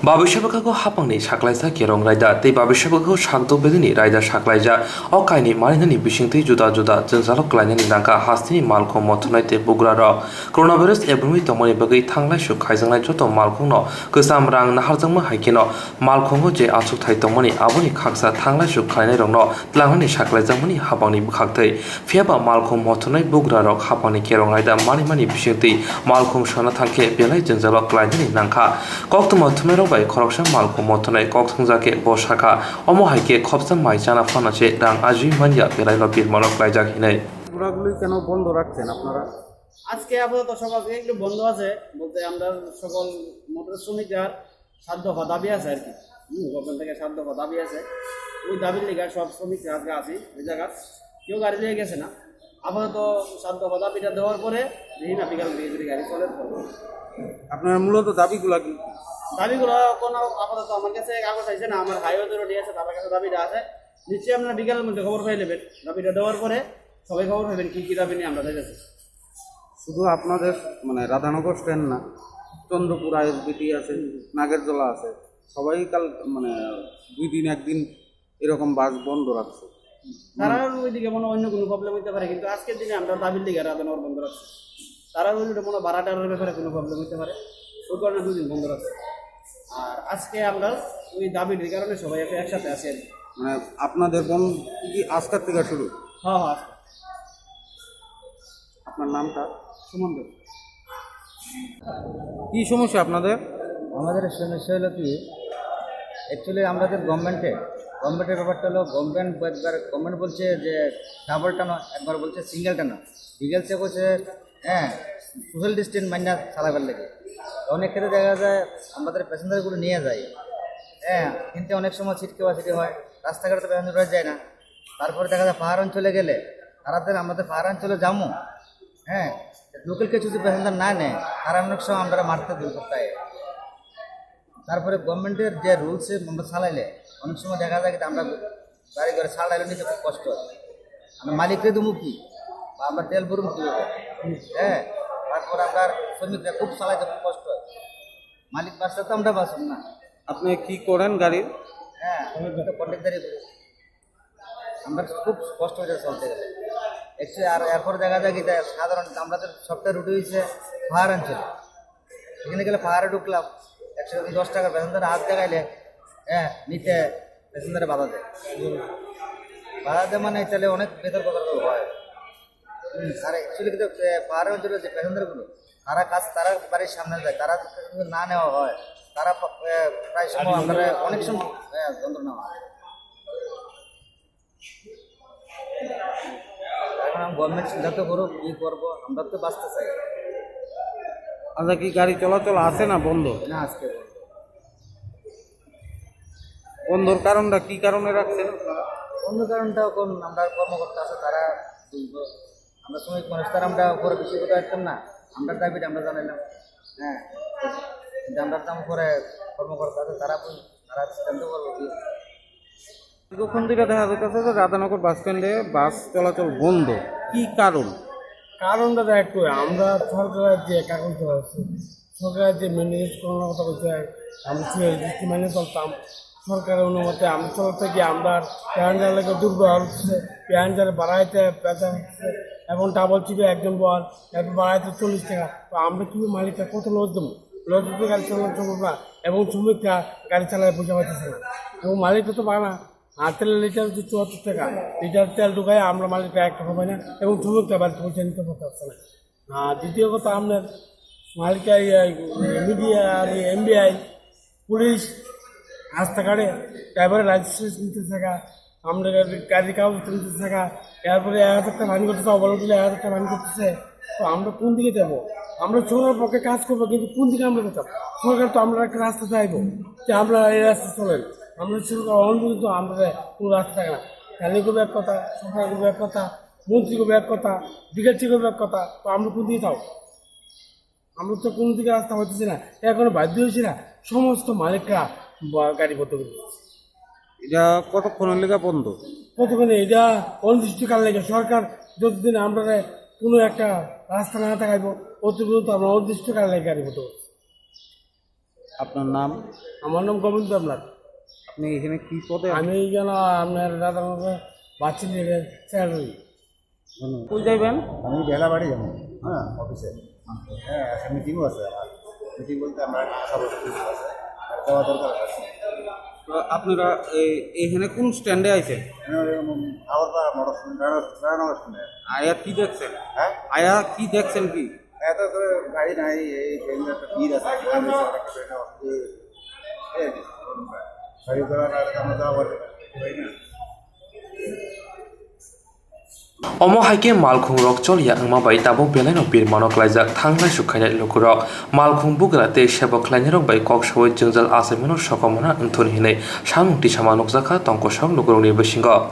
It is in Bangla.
Babishabako Hapani Shaklaisa Kirong Raida, the Babishabako Shakdo Bedini Raida Shaklaja, Okaini Marinani Bishinti Juda Juda, Zenzalo Klanani Lanka, Hasti, Malcolm Motonite Bugraro, Coronavirus Ebumi Tomoni Bagi Tanglashu Kaizanga Joto Malcono, Kusam Rang Nahazama Haikino, Malcongo J. Asu Taitomoni, Aboni Kaksa, Tanglashu Kainarono, Tlangani Shaklazamani, Habani Bukakte, Fiaba Malcolm Motonite Bugraro, Hapani Kirong Raida, Mani Bishinti, Malcolm Shanatanke, Bela Zenzalo Klanani Lanka, Koktomo Tomero by corruption Malcolm Motonite Kokzake Boshaka, Omohike, Copsam Maijana Fanache, Rang Aji Manja, Bela Pil Monok Lajak Hine. কেন বন্ধ রাখছেন আপনারা? আজকে আপাতত সকাল থেকে একটু বন্ধ আছে বলতে আমরা সকল মোটর শ্রমিকদের 7 দফা দাবি আছে আর কি গভর্নমেন্ট থেকে 7 দফা দাবি আছে ওই দাবির লেগে সব শ্রমিকরা আজকে আছে ওই জায়গা কেউ গাড়ি নিয়ে গেছে না আপাতত 7 দফা দাবিটা দেওয়ার পরে দেখি না বিকাল থেকে যদি গাড়ি চলে আপনার মূলত দাবিগুলো কি? দাবিগুলো কোনো আপাতত আমার কাছে কাগজ আছে না আমার হাইওয়ে রোডে আছে তার কাছে দাবিটা আছে নিশ্চয়ই আপনারা বিকালের মধ্যে খবর পেয়ে নেবেন দাবিটা দেওয়ার পরে সবাই খবর পাবেন কি দাবি নিয়ে আমরা যাচ্ছি শুধু আপনাদের মানে রাধানগর স্ট্যান্ড না চন্দ্রপুর আইএসবিটি আছে নাগেরজলা আছে সবাই কাল মানে 2 দিন 1 দিন এরকম বাস বন্ধ রাখছে তারা ওইদিকে মনে অন্য কোনো প্রবলেম হতে পারে কিন্তু আজকের দিনে আমরা দাবির লিগে রাধানগর বন্ধ রাখছি তারা ওইটা মনে ভাড়াটার ব্যাপারে কোনো প্রবলেম হতে পারে ওই কারণে 2 দিন বন্ধ রাখছি আর আজকে আমরা ওই দাবির কারণে সবাই একসাথে আছি আর মানে আপনাদের বন্ধ কি আজকের থেকে শুরু? হ্যাঁ হ্যাঁ আপনার নামটা? সুমন দেব। কি সমস্যা আপনাদের? আমাদের সমস্যা হলো কি অ্যাকচুয়ালি আমাদের গভর্নমেন্টের ব্যাপারটা হলো গভর্নমেন্ট বলছে যে ডাবল টানো একবার বলছে সিঙ্গেল টানো ডিটেলসে বলছে হ্যাঁ সোশ্যাল ডিস্টেন্স মাইনা চালাবার লাগে অনেক ক্ষেত্রে দেখা যায় আমাদের প্যাসেঞ্জারগুলো নিয়ে যায় হ্যাঁ কিন্তু অনেক সময় সিট হয় রাস্তাঘাটে প্যাসেঞ্জার যায় না তারপরে দেখা যায় পাহাড় অঞ্চলে গেলে তারাদের আমাদের পাহাড় অঞ্চলে যাবো হ্যাঁ লোকালকে যদি প্যাসেঞ্জার না নেয় তারা অনেক সময় আমরা মারতে দিই সপ্তাহে তারপরে গভর্নমেন্টের যে রুলসে আমরা চালাইলে অনেক সময় দেখা যায় কিন্তু আমরা গাড়ি করে চালাইলে নিতে খুব কষ্ট হয় আমরা মালিকরে দেবো কি বা আমরা তেল ভরুম কীভাবে হ্যাঁ তারপর আমরা শ্রমিকরা খুব চালাইতে খুব কষ্ট হয় মালিক বাসটা তো আমরা বাসুন না। আপনি কি করেন গাড়ির? হ্যাঁ কন্ট্রাক্টারি করি আমরা খুব কষ্ট হয়ে যায় চলতে গেলে একটু আর এরপর দেখা যায় কি সাধারণত আমাদের সবটা রুটি হয়েছে পাহাড় অঞ্চলে এখানে গেলে পাহাড়ে ঢুকলাম 110 টাকার প্যাসেঞ্জার হাত দেখাইলে হ্যাঁ নিতে প্যাসেঞ্জারে বাধা দেয় মানে তাহলে অনেক বেতন কথা হয় আর অ্যাকচুয়ালি কিন্তু পাহাড়ের অঞ্চলে যে প্যাসেঞ্জারগুলো তারা বাড়ির সামনে যায় তারা না নেওয়া হয় তারা প্রায় সময় আমরা অনেক সময় যন্ত্রণা হয় এখন গভর্নমেন্ট সিদ্ধান্ত করুক কী করবো আমরা তো বাঁচতে চাই। আচ্ছা কি গাড়ি চলাচল আছে না বন্ধ? না আজকে বন্ধর কারণটা কি কারণে রাখছেন? অন্য কারণটা এখন আমরা কর্মকর্তা আছে তারা বুঝবো আমরা শ্রমিক মানুষ তারা আমরা উপরে বেশি কথা রাখতাম না আমরা দাবিটা আমরা জানাইলাম হ্যাঁ কিন্তু আমরা তো পরে কর্মকর্তা আছে তারা সিদ্ধান্ত করবো কি দীর্ঘক্ষণ থেকে দেখা যাচ্ছে যে রাধানগর বাস স্ট্যান্ডে বাস চলাচল বন্ধ, কি কারণ? কারণটা একটু আমরা সরকারের যে কাগজ আছে সরকারের যে মেনটেন্স করার কথা বলছে আমরা দৃষ্টি মেনে চলতাম সরকারের অনুমতি আমি চলতে গিয়ে আমরা প্যাসেঞ্জার লেগে দুর্ব্যবহার হচ্ছে প্যাসেঞ্জার বাড়াইতে প্যাসেঞ্জার হচ্ছে এখন ডাবল চিপে একজন বল এরপর বাড়াইতে 40 টাকা তো আমরা কি মালিকটা কত লস দেবো লস দিতে গাড়ি চালানো চলবো না এবং শ্রমিকরা গাড়ি চালায় পয়সা পাইতেছে না এবং মালিকটা তো পায় না আর তেলের লিটার হচ্ছে 74 টাকা লিটার তেল ঢুকায় আমরা মালিকটা 1 টাকা পাই না এবং শ্রমিকটা বাড়িতে পয়সা নিতে পারছে না আর দ্বিতীয় কথা আপনার মালিকা মিডিয়া আর এমবিআই পুলিশ রাস্তাঘাটে ড্রাইভারের লাইসেন্স নিতে থাকা আমরা গাড়ির কাগজ নিতে থাকা এরপরে 1000 টাকা ফাইন করতেছে অবলা দিলে 1000 টাকা ফাইন করতেছে তো আমরা কোন দিকে যাবো আমরা সরকারের পক্ষে কাজ করবো কিন্তু কোন দিকে আমরা যেতাম সরকার তো আমরা একটা রাস্তা চাইবো যে আমরা এই রাস্তা চলেন আমরা সরকার অনুমোদিত আমরা কোনো রাস্তা থাকে না কালী করবে এক কথা সরকার করবে এক কথা মন্ত্রী করবে এক কথা ডিকেলচি করবে এক কথা তো আমরা কোন দিকে যাও আমরা তো কোনো দিকে রাস্তা হইতেছি না এখনো বাধ্য হয়েছি না সমস্ত মালিকরা গাড়ি করতে করতেছে এটা কতক্ষণের লেগে বন্ধ? কতক্ষণে এটা অনির্দিষ্টকাল লেগে সরকার যতদিন আমরা কোনো একটা রাস্তা না থাকাইব অত পর্যন্ত আমরা অনির্দিষ্টকাল লেগে গাড়ি করতে করছি আপনার নাম? আমার নাম গোবিন্দ দেবনাথ। আপনি এখানে কি পদে? আমি যেন আপনার রাধানগর বাচ্চাদের স্যালারি। কই যাইবেন? আমি বেলা বাড়ি যাবো, হ্যাঁ, অফিসে। হ্যাঁ, একটা মিটিংও আছে আমার। মিটিং বলতে আমরা যাওয়া দরকার আছে। তো আপনারা এখানে কোন স্ট্যান্ডে আইছেন? আবার মোটর স্ট্যান্ডে। আয়া কি দেখছেন? হ্যাঁ, আয়া কি দেখছেন কি? এত তো গাড়ি নাই, এই ট্রেনের একটা ভিড় আছে, গাড়ি করা আমরা যাওয়া বলে না। Omo haike malkhung rok cholia angma bai tabo belai no bir manok laijak thanglai sukhainai lukurok malkhung bugra te sebo khlainai rok bai kok sawai jongjal asaimano sokomona unthon hinai samungti sama nukjaka tongkosok lukurokni bisingo.